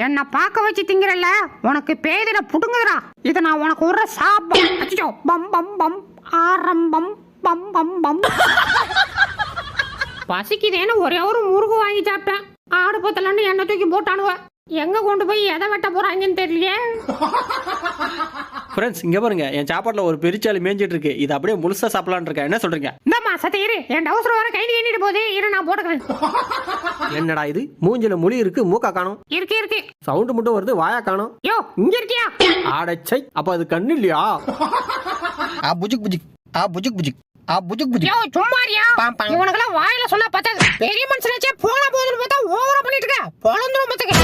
என்ன பார்க்க வச்சு திங்கிறல்ல, உனக்கு பேதில புடுங்குதுடா. இத நான் உனக்கு ஒரு சாபம். அச்சோ, பம் பம் பம் ஆரம்பம் பம் பம் பம். பசிக்குதேன்னு ஒரே ஒரு முருகு வாங்கி சாப்பிட்டேன். ஆடு பத்தலன்னு என்ன தூக்கி போட்டானுவ. எங்க கொண்டு போய் எதை வெட்ட போறாங்கன்னு தெரியலையே. ஃப்ரெண்ட்ஸ் இங்க பாருங்க, என் சாப்பாட்டுல ஒரு பெரிச்சாலி மேய்ஞ்சிட்டு இருக்கு. இது அப்படியே முழுசா சாப்பிடலான்னு இருக்கேன். என்ன சொல்றீங்க? இந்தம்மா சத்த இரு, என் டவுசர் வர கைது எண்ணிட்டு போதே இரு, நான் போட்டுக்கிறேன். என்னடா இது, மூஞ்சில முழி இருக்கு, மூக்கா காணும். இருக்கு இருக்கு. சவுண்ட் மட்டும் வருது, வாயா காணும். யோ இங்க இருக்கியா? ஆடச்சை, அப்ப அது கண்ணு இல்லையா? ஆ புஜுக் புஜுக், ஆ புஜுக் புஜுக், ஆ புஜுக் புஜுக். யோ சும்மாரியா? இவனுக்கெல்லாம் வாயில சொன்னா பத்தாது. பெரிய மனுஷனாச்சே போன போதுன்னு பார்த்தா ஓவரா பண்ணிட்டு இருக்க. பொழந்துரும் பத்துக்க.